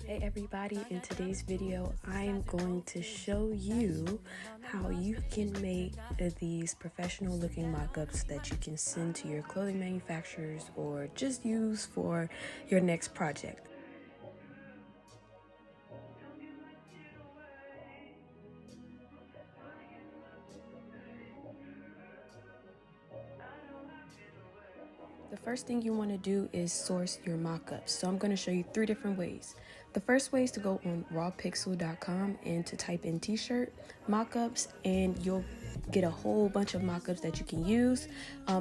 Hey everybody, in today's video I am going to show you how you can make these professional looking mock-ups that you can send to your clothing manufacturers or just use for your next project. The first thing you want to do is source your mockups. So I'm going to show you 3 different ways. The first way is to go on rawpixel.com and to type in t-shirt mockups, and you'll get a whole bunch of mockups that you can use.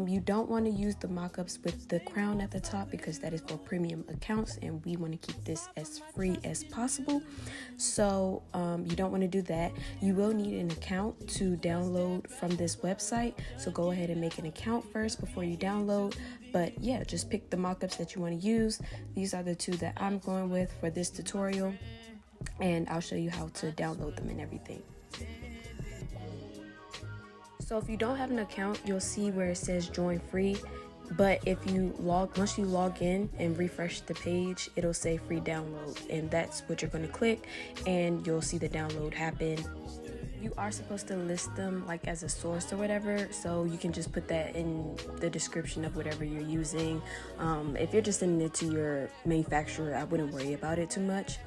You don't want to use the mockups with the crown at the top because that is for premium accounts and we want to keep this as free as possible. So you don't want to do that. You will need an account to download from this website. So go ahead and make an account first before you download. But yeah, just pick the mockups that you want to use. These are the 2 that I'm going with for this tutorial, and I'll show you how to download them and everything. So if you don't have an account, you'll see where it says join free, but if you once you log in and refresh the page, it'll say free download, and that's what you're going to click and you'll see the download happen. You are supposed to list them like as a source or whatever, so you can just put that in the description of whatever you're using. If you're just sending it to your manufacturer, I wouldn't worry about it too much.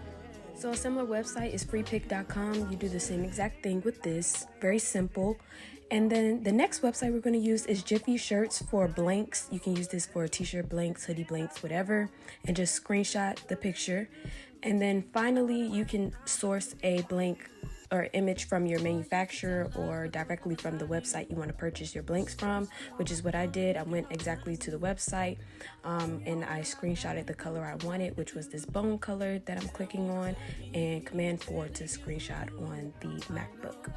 So a similar website is freepik.com. You do the same exact thing with this, very simple. And then the next website we're going to use is Jiffy Shirts for blanks. You can use this for t-shirt blanks, hoodie blanks, whatever, and just screenshot the picture. And then finally, you can source a blank or image from your manufacturer or directly from the website you want to purchase your blanks from, which is what I did. I went exactly to the website and I screenshotted the color I wanted, which was this bone color that I'm clicking on, and Command 4 to screenshot on the MacBook.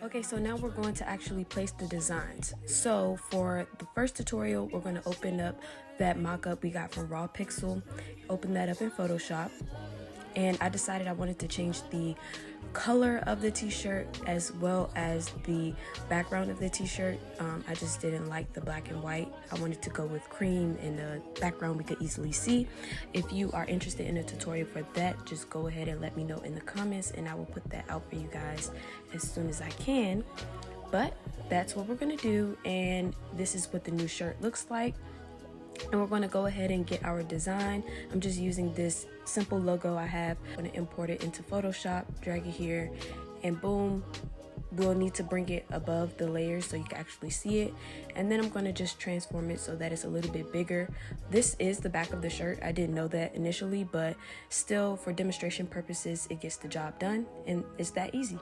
Okay, so now we're going to actually place the designs. So for the first tutorial, we're going to open up that mock-up we got from RawPixel, open that up in Photoshop, and I decided I wanted to change the color of the t-shirt as well as the background of the t-shirt. I just didn't like the black and white. I wanted to go with cream, and the background we could easily see. If you are interested in a tutorial for that, just go ahead and let me know in the comments and I will put that out for you guys as soon as I can. But that's what we're gonna do, and this is what the new shirt looks like. And we're going to go ahead and get our design. I'm just using this simple logo I have. I'm going to import it into Photoshop, drag it here, and boom. We'll need to bring it above the layers so you can actually see it. And then I'm going to just transform it so that it's a little bit bigger. This is the back of the shirt. I didn't know that initially, but still, for demonstration purposes, it gets the job done, and it's that easy.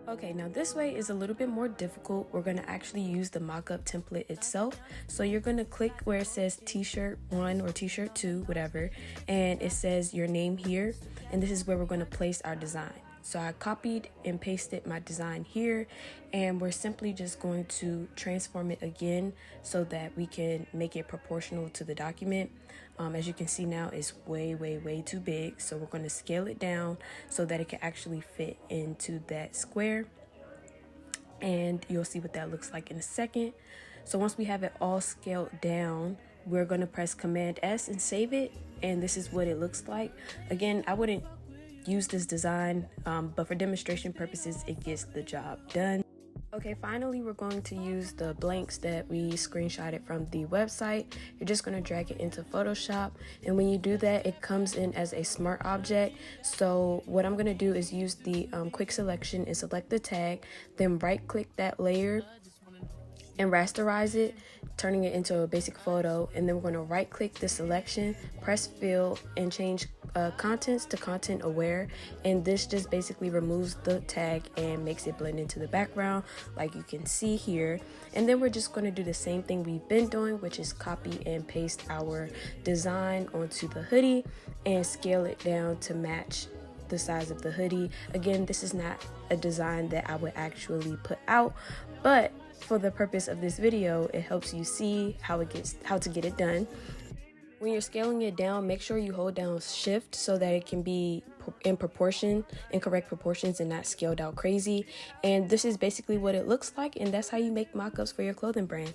Okay, now this way is a little bit more difficult. We're going to actually use the mockup template itself. So you're going to click where it says t-shirt 1 or t-shirt 2, whatever, and it says your name here, and this is where we're going to place our design. So I copied and pasted my design here, and we're simply just going to transform it again so that we can make it proportional to the document. As you can see now, it's way too big. So we're going to scale it down so that it can actually fit into that square. And you'll see what that looks like in a second. So once we have it all scaled down, we're going to press Command S and save it. And this is what it looks like. Again, I wouldn't use this design, but for demonstration purposes, it gets the job done. Okay, finally, we're going to use the blanks that we screenshotted from the website. You're just going to drag it into Photoshop, and when you do that, it comes in as a smart object. So what I'm going to do is use the quick selection and select the tag, then right click that layer and rasterize it, turning it into a basic photo. And then we're going to right click the selection, press fill, and change contents to content aware, and this just basically removes the tag and makes it blend into the background like you can see here. And then we're just going to do the same thing we've been doing, which is copy and paste our design onto the hoodie and scale it down to match the size of the hoodie. Again, this is not a design that I would actually put out, but for the purpose of this video, it helps you see how to get it done. When you're scaling it down, make sure you hold down shift so that it can be in proportion, in correct proportions, and not scaled out crazy. And this is basically what it looks like, and that's how you make mock-ups for your clothing brand.